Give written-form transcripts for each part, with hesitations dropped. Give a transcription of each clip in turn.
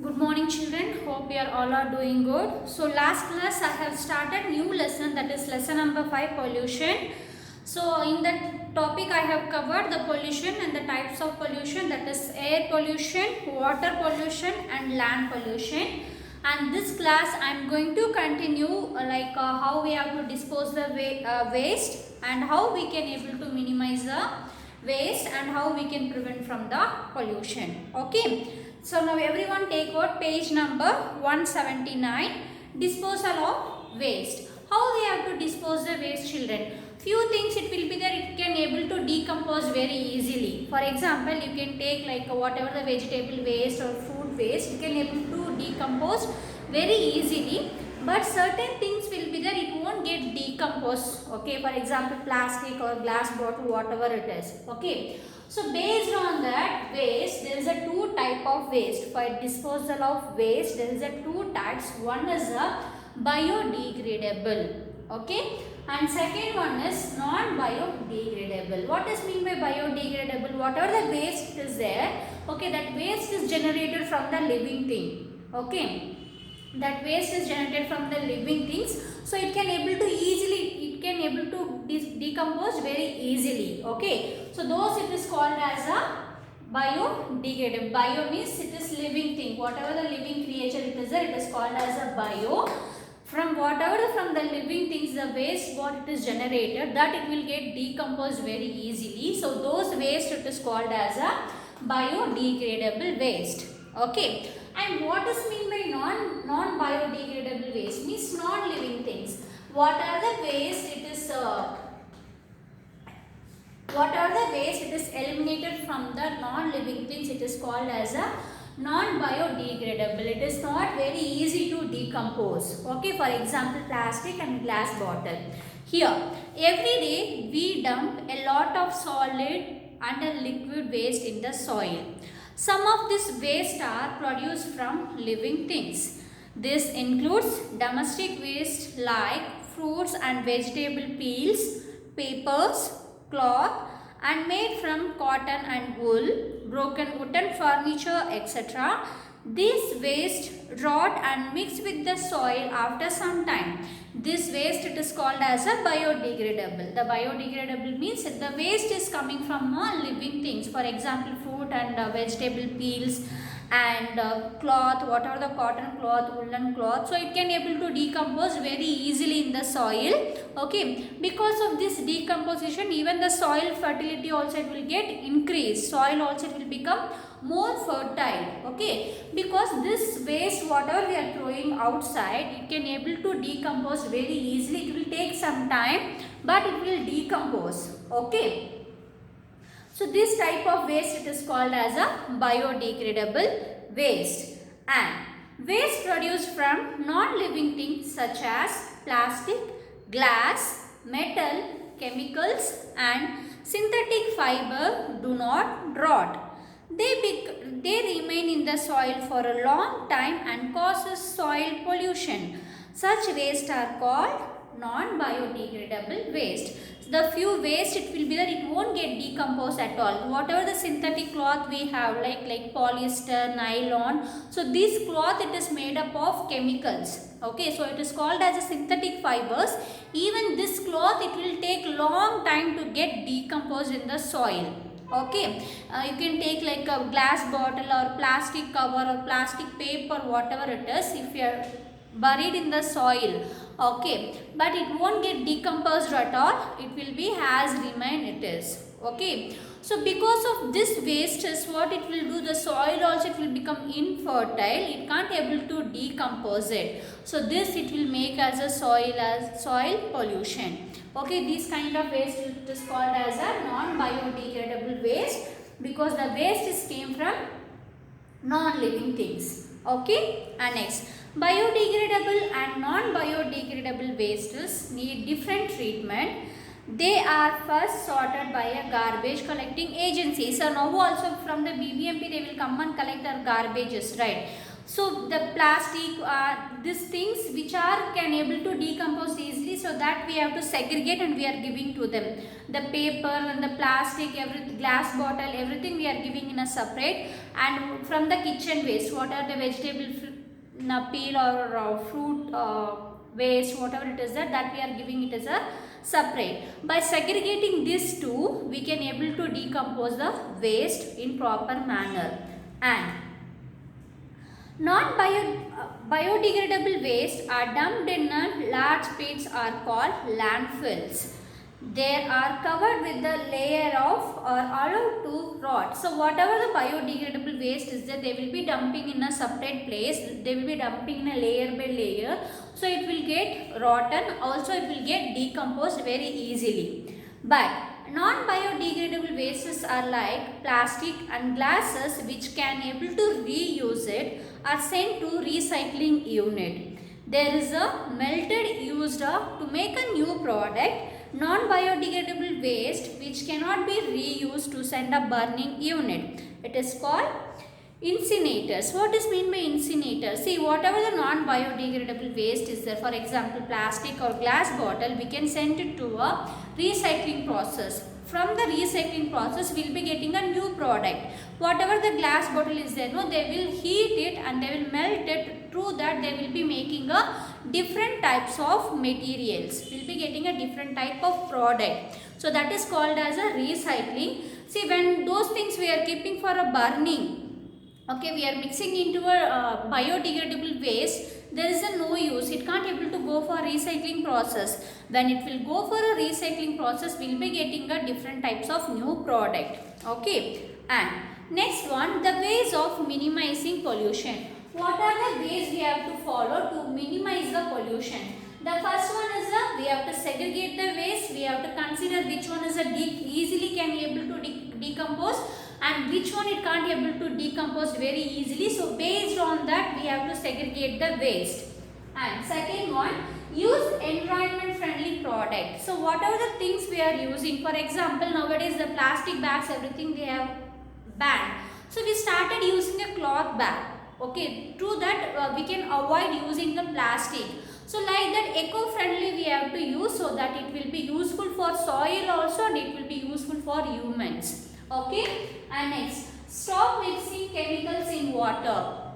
Good morning children, hope you are all are doing good. So last class I have started new lesson, that is lesson number 5, pollution. So in that topic I have covered the pollution and the types of pollution, that is air pollution, water pollution and land pollution. And this class I am going to continue how we have to dispose the waste and how we can able to minimize the waste and how we can prevent from the pollution. Okay. So now everyone take out page number 179, disposal of waste. How we have to dispose the waste, children? Few things it will be there, it can able to decompose very easily. For example, you can take whatever the vegetable waste or food waste, you can able to decompose very easily. But certain things will be there, it won't get decomposed. Okay, for example, plastic or glass bottle, whatever it is. Okay. So based on that waste, there is a two type of waste. For disposal of waste, there is a two types. One is a biodegradable, okay, and second one is non-biodegradable. What is mean by biodegradable? Whatever the waste is there, okay, that waste is generated from the living thing, okay. That waste is generated from the living things, so it can able to decompose very easily. Okay, so those it is called as a biodegradable. Bio means it is living thing. Whatever the living creature it is there, it is called as a bio. From whatever from the living things, the waste what it is generated, that it will get decomposed very easily. So those waste it is called as a biodegradable waste. Okay. And what is mean by non-biodegradable waste? Means non-living things. What are the waste? It is eliminated from the non-living things, it is called as a non-biodegradable. It is not very easy to decompose. Okay, for example, plastic and glass bottle. Here, every day we dump a lot of solid and liquid waste in the soil. Some of this waste are produced from living things. This includes domestic waste like fruits and vegetable peels, papers, cloth, and made from cotton and wool, broken wooden furniture, etc. This waste rot and mix with the soil after some time. This waste it is called as a biodegradable. The biodegradable means the waste is coming from living things. For example, fruit and vegetable peels and cloth, whatever the cotton cloth, woolen cloth. So it can able to decompose very easily in the soil. Okay, because of this decomposition, even the soil fertility also it will get increased. Soil also it will become more fertile. Okay, because this waste whatever we are throwing outside, it can able to decompose very easily. It will take some time, but it will decompose. Okay. So this type of waste it is called as a biodegradable waste. And waste produced from non-living things such as plastic, glass, metal, chemicals and synthetic fiber do not rot. They remain in the soil for a long time and causes soil pollution. Such waste are called non-biodegradable waste. The few waste it will be there, it won't get decomposed at all. Whatever the synthetic cloth we have like polyester, nylon, so this cloth it is made up of chemicals. Okay, so it is called as a synthetic fibers. Even this cloth it will take long time to get decomposed in the soil. Okay, you can take like a glass bottle or plastic cover or plastic paper, whatever it is, if you are buried in the soil, okay, but it won't get decomposed at all, it will be as remain it is. Okay, so because of this waste is what it will do, the soil also it will become infertile, it can't able to decompose it. So this it will make as a soil pollution. Okay, this kind of waste it is called as a non-biodegradable waste because the waste is came from non-living things. Okay, and next, biodegradable and non-biodegradable wastes need different treatment. They are first sorted by a garbage collecting agency. So now also from the BBMP they will come and collect our garbages, right? So the plastic, these things which are can able to decompose easily, so that we have to segregate and we are giving to them. The paper and the plastic, every glass bottle, everything we are giving in a separate. And from the kitchen waste, what are the vegetable peel or fruit waste, whatever it is that we are giving it as a separate. By segregating these two, we can able to decompose the waste in proper manner. And non-biodegradable waste are dumped in large pits are called landfills. They are covered with the layer of or allowed to rot. So whatever the biodegradable waste is there, they will be dumping in a separate place. They will be dumping in a layer by layer. So it will get rotten. Also it will get decomposed very easily. But non-biodegradable wastes are like plastic and glasses, which can able to reuse it, are sent to recycling unit. There is a melted used to make a new product. Non-biodegradable waste which cannot be reused to send a burning unit. It is called incinerators. What is meant by incinerators? See, whatever the non-biodegradable waste is there, for example plastic or glass bottle, we can send it to a recycling process. From the recycling process, we will be getting a new product. Whatever the glass bottle is there, no, they will heat it and they will melt it. Through that, they will be making a different types of materials. We will be getting a different type of product. So that is called as a recycling. See, when those things we are keeping for a burning, okay, we are mixing into a biodegradable waste, there is a no use. It can't able to go for recycling process. When it will go for a recycling process, we will be getting a different types of new product. Okay. And next one, the ways of minimizing pollution. What are the ways we have to follow to minimize the pollution? The first one is we have to segregate the waste. We have to consider which one is easily can be able to decompose and which one it can't able to decompose very easily. So based on that, we have to segregate the waste. And second one, use environment friendly product. So whatever the things we are using, for example nowadays the plastic bags, everything they have banned. So we started using a cloth bag. Okay, through that we can avoid using the plastic. So like that, eco-friendly we have to use, so that it will be useful for soil also and it will be useful for humans. Okay. And next, stop mixing chemicals in water.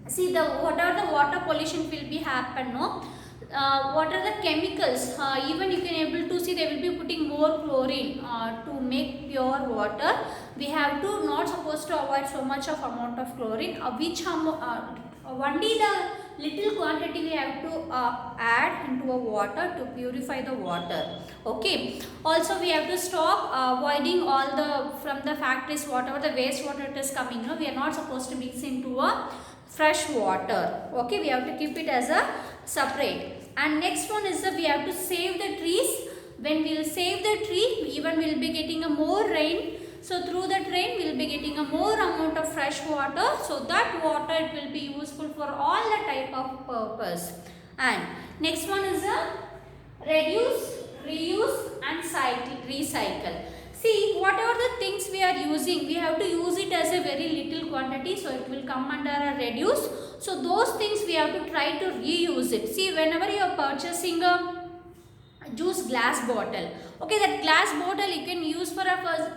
See, whatever the water pollution will be happen, no? What are the chemicals? Even you can able to see they will be putting more chlorine to make pure water. We have to not supposed to avoid so much of amount of chlorine, which only the little quantity we have to add into a water to purify the water. Okay. Also we have to stop avoiding all the from the factories, whatever the waste water it is coming, no, we are not supposed to mix into a fresh water. Okay, we have to keep it as a separate. And next one is we have to save the trees. When we will save the tree, even we will be getting a more rain. So through that rain, we will be getting a more amount of fresh water. So that water it will be useful for all the type of purpose. And next one is reduce, reuse and recycle. See, whatever the things we are using, we have to use it as a very little quantity, so it will come under a reduce. So those things we have to try to reuse it. See, whenever you are purchasing a juice glass bottle, okay, that glass bottle you can use for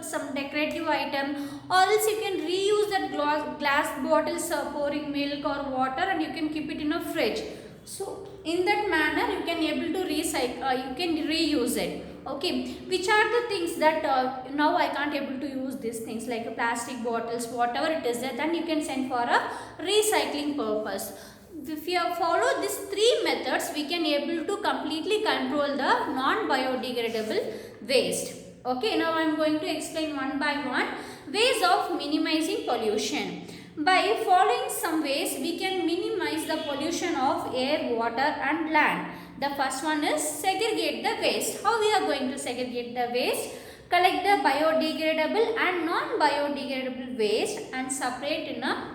some decorative item, or else you can reuse that glass bottles pouring milk or water, and you can keep it in a fridge. So in that manner you can able to recycle, you can reuse it. Okay, which are the things that now I can't able to use these things like plastic bottles, whatever it is that, then you can send for a recycling purpose. If you follow these three methods, we can able to completely control the non-biodegradable waste. Okay, now I am going to explain one by one ways of minimizing pollution. By following some ways, we can minimize the pollution of air, water and land. The first one is segregate the waste. How we are going to segregate the waste? Collect the biodegradable and non-biodegradable waste and separate in a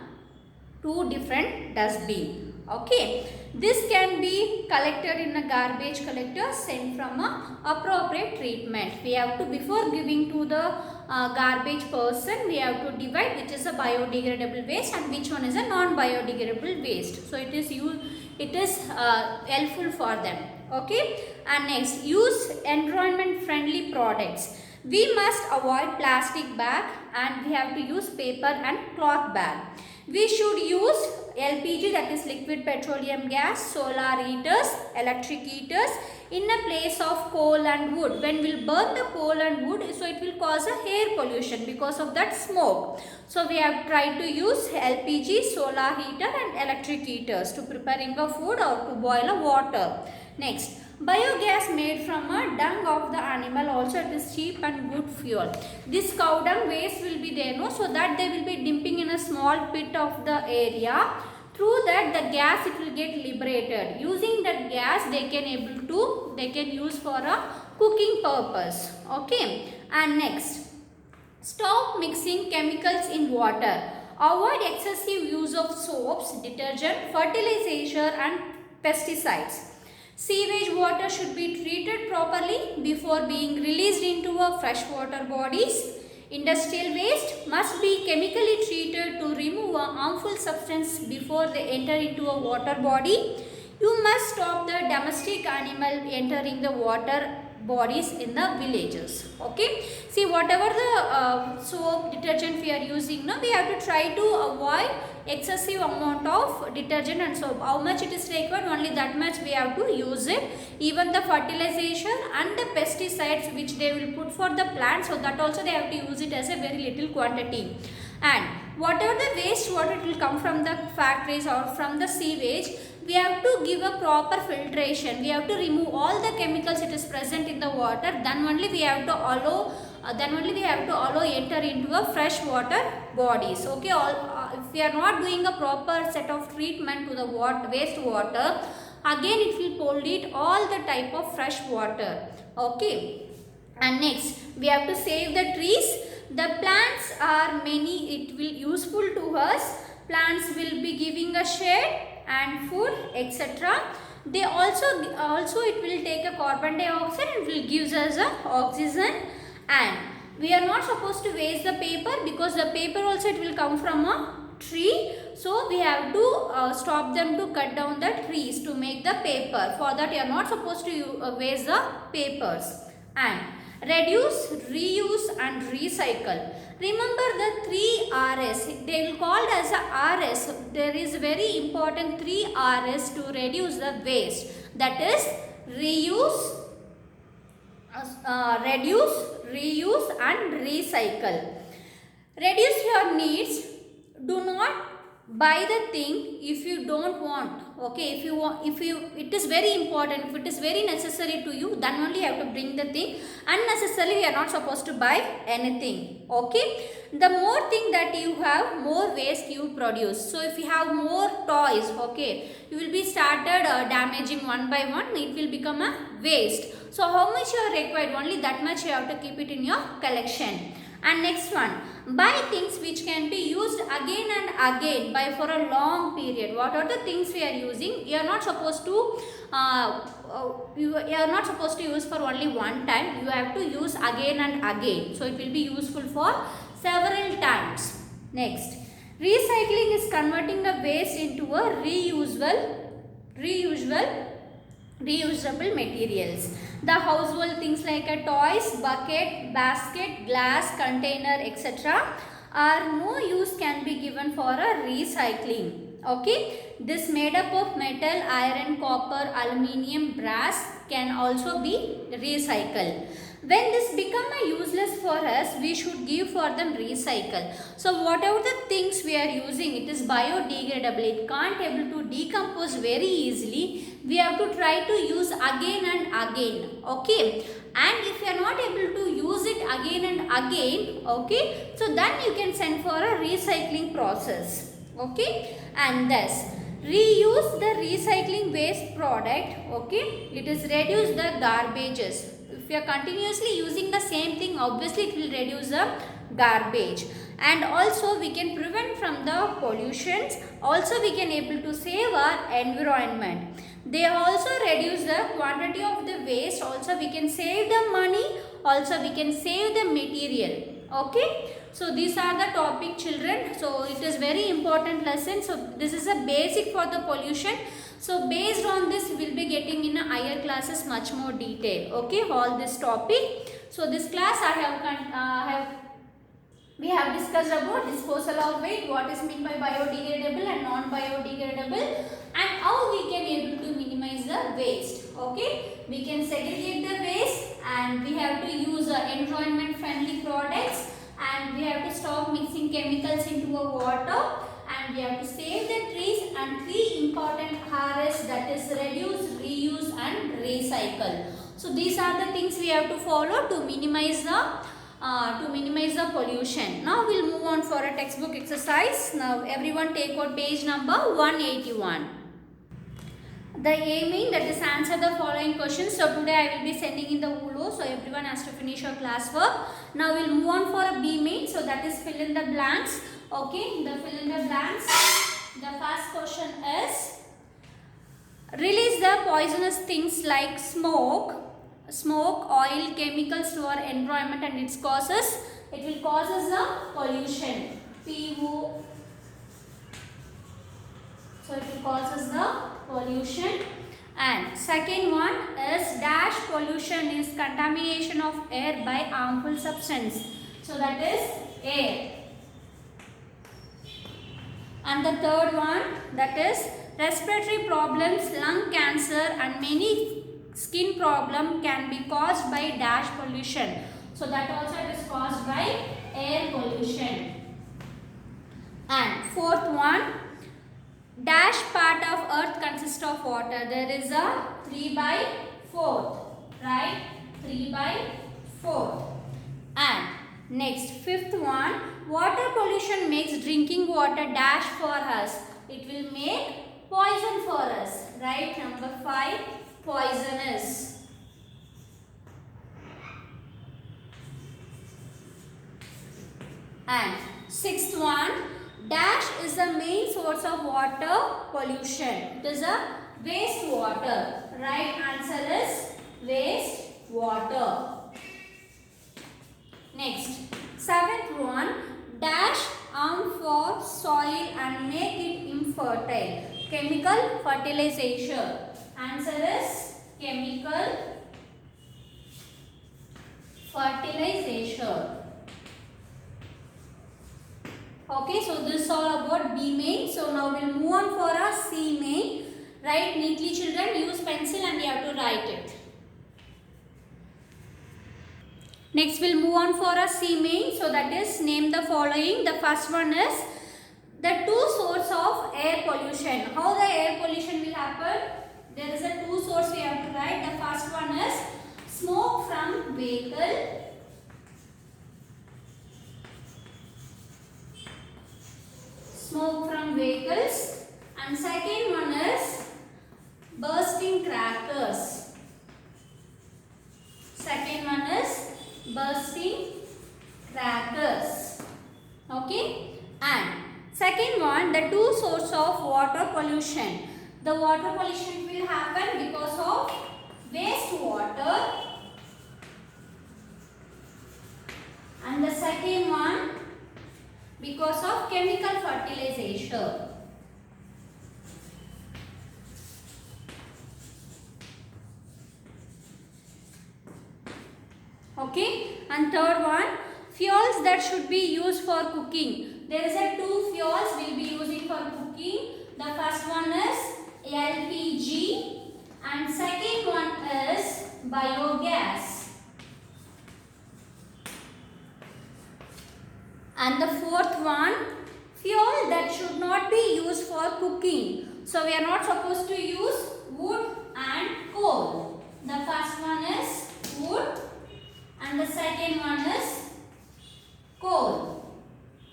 two different dustbin. Okay, this can be collected in a garbage collector, sent from a appropriate treatment. We have to, before giving to the garbage person, we have to divide which is a biodegradable waste and which one is a non-biodegradable waste. So it is helpful for them. Okay, and next, use environment friendly products. We must avoid plastic bag and we have to use paper and cloth bag. We should use LPG, that is liquid petroleum gas, solar heaters, electric heaters in a place of coal and wood. When we burn the coal and wood, so it will cause a air pollution because of that smoke. So we have tried to use LPG, solar heater and electric heaters to preparing a food or to boil a water. Next, biogas made from a dung of the animal, also it is cheap and good fuel. This cow dung waste will be there, no? So that they will be dumping in a small pit of the area. Through that the gas it will get liberated. Using that gas they can use for a cooking purpose. Okay. And next, stop mixing chemicals in water. Avoid excessive use of soaps, detergent, fertilizer and pesticides. Sewage water should be treated properly before being released into a freshwater bodies. Industrial waste must be chemically treated to remove a harmful substance before they enter into a water body. You must stop the domestic animal entering the water bodies in the villages. Okay, see, whatever the soap, detergent we are using now, we have to try to avoid excessive amount of detergent and soap. How much it is required, only that much we have to use it. Even the fertilization and the pesticides which they will put for the plants, so that also they have to use it as a very little quantity. And whatever the waste water it will come from the factories or from the sewage, we have to give a proper filtration. We have to remove all the chemicals it is present in the water. Then only we have to allow enter into a fresh water bodies. Okay, if we are not doing a proper set of treatment to the waste water, again it will pollute all the type of fresh water. Okay, and next we have to save the trees. The plants are many, it will useful to us. Plants will be giving a shade and food, etc. They also it will take a carbon dioxide and will gives us a oxygen. And we are not supposed to waste the paper, because the paper also it will come from a tree. So we have to stop them to cut down the trees to make the paper. For that you are not supposed to waste the papers. And reduce, reuse and recycle. Remember the 3 R's. They will called as a R's. There is very important 3 R's to reduce the waste. That is reuse, reuse and recycle. Reduce your needs. Do not buy the thing if you don't want. Okay, it is very important, if it is very necessary to you, then only you have to bring the thing. Unnecessarily we are not supposed to buy anything. Okay, the more thing that you have, more waste you produce. So if you have more toys, okay, you will be started damaging one by one, it will become a waste. So how much you are required, only that much you have to keep it in your collection. And next one, buy things which can be used again and again for a long period. What are the things we are using? You are not supposed to use for only one time. You have to use again and again. So it will be useful for several times. Next, recycling is converting the waste into a reusable materials. The household things like a toys, bucket, basket, glass, container, etc. are no use can be given for a recycling. Okay, this made up of metal, iron, copper, aluminium, brass can also be recycled. When this become a useless for us, we should give for them recycle. So whatever the things we are using, it is biodegradable. It can't able to decompose very easily. We have to try to use again and again. Okay, and if you are not able to use it again and again, okay, so then you can send for a recycling process. Okay, and thus reuse the recycling waste product. Okay, it is reduce the garbages. If you are continuously using the same thing, obviously it will reduce the garbage. and also we can prevent from the pollutions. Also we can able to save our environment. They also reduce the quantity of the waste. Also we can save the money. Also we can save the material. Okay. So these are the topic, children. So it is very important lesson. So this is a basic for the pollution. So based on this we will be getting in a higher classes much more detail. Okay, all this topic. So this class we have discussed about disposal of waste, what is meant by biodegradable and non-biodegradable, and how we can able to minimize the waste. Okay, we can segregate the waste, and we have to use environment friendly products, and we have to stop mixing chemicals into a water, and we have to save the trees, and three important R's, that is reduce, reuse and recycle. So these are the things we have to follow to minimize the pollution. Now we'll move on for a textbook exercise. Now everyone take out page number 181. The aiming, that is answer the following questions. So today I will be sending in the ULO. So everyone has to finish your classwork. Now we'll move on for a B main. So that is fill in the blanks. Okay, the fill in the blanks. The first question is, release the poisonous things like smoke, oil, chemicals to our environment and its causes. It will causes the pollution. PO. So it will causes the pollution. And second one is dash pollution is contamination of air by harmful substance. So that is air. And the third one, that is respiratory problems, lung cancer and many skin problem can be caused by dash pollution. So that also is caused by air pollution. And fourth one, dash part of earth consists of water. There is a 3/4, right? 3/4. And next, fifth one, water pollution makes drinking water dash for us. It will make poison for us, right? Number 5, poisonous. And sixth one, dash is the main source of water pollution. It is a wastewater. Right answer is wastewater. Next, seventh one, dash harm for soil and make it infertile. Chemical fertilization. Answer is chemical fertilization. Okay, so this is all about B main. So now we'll move on for a C main. Write neatly, children. Use pencil and you have to write it. Next we'll move on for a C main. So that is name the following. The first one is the two sources of air pollution. How the air pollution will happen? There is a two source we have to write. The first one is smoke from vehicle. Smoke from vehicles. And second one is bursting crackers. Second one is bursting crackers. Okay. And second one, the two sources of water pollution. The water pollution will happen because of wastewater. And the second one, because of chemical fertilization. Okay. And third one, fuels that should be used for cooking. There is a two fuels we will be using for cooking. The first one is LPG and second one is biogas. And the fourth one, fuel that should not be used for cooking. So we are not supposed to use wood and coal. The first one is wood and the second one is coal.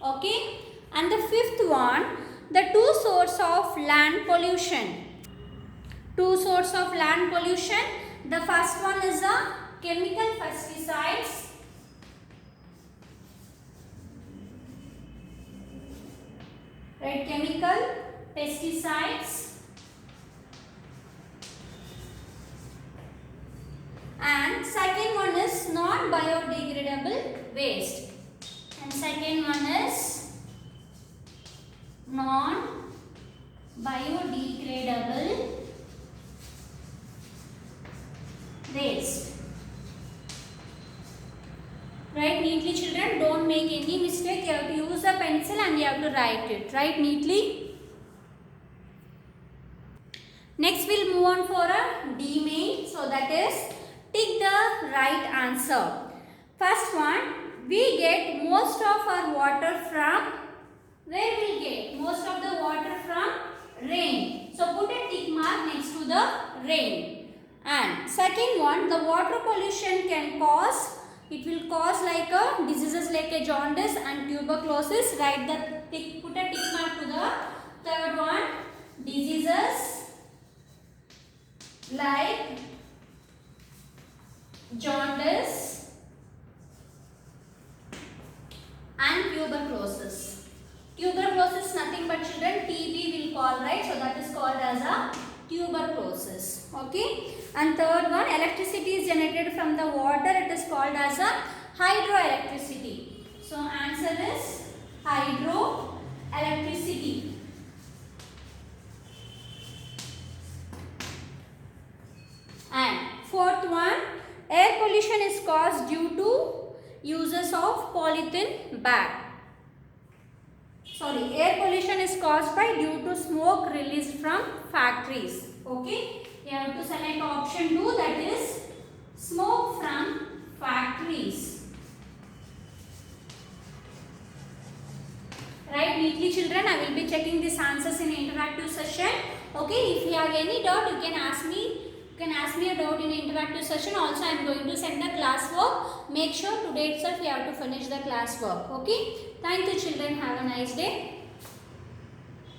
Okay. And the fifth one, the two sources of land pollution. Two sources of land pollution. The first one is the chemical pesticides. right? Chemical, pesticides, and second one is non-biodegradable waste. And second one is non-biodegradable waste. Write neatly, children. Don't make any mistake. You have to use a pencil and you have to write it. Write neatly. Next we'll move on for a D main. So that is tick the right answer. First one, we get most of our water from, where we get most of the water from? Rain. So put a tick mark next to the rain. And second one, the water pollution can cause, it will cause like a diseases like a jaundice and tuberculosis. Write the tick, put a tick mark to the third one, diseases like jaundice and tuberculosis. Tuberculosis nothing but children TB will call, right? So that is called as a tuberculosis. Okay. And third one, electricity is generated from the water. It is called as a hydroelectricity. So answer is hydroelectricity. And fourth one, air pollution is caused due to uses of polythene bag. Sorry, air pollution is caused by due to smoke released from factories. Okay, you have to select option 2, that is smoke from factories. Write neatly, children. I will be checking these answers in interactive session. Okay, if you have any doubt, you can ask me. You can ask me a doubt in interactive session. Also, I am going to send the classwork. Make sure today itself you have to finish the classwork. Okay. Thank you, children. Have a nice day.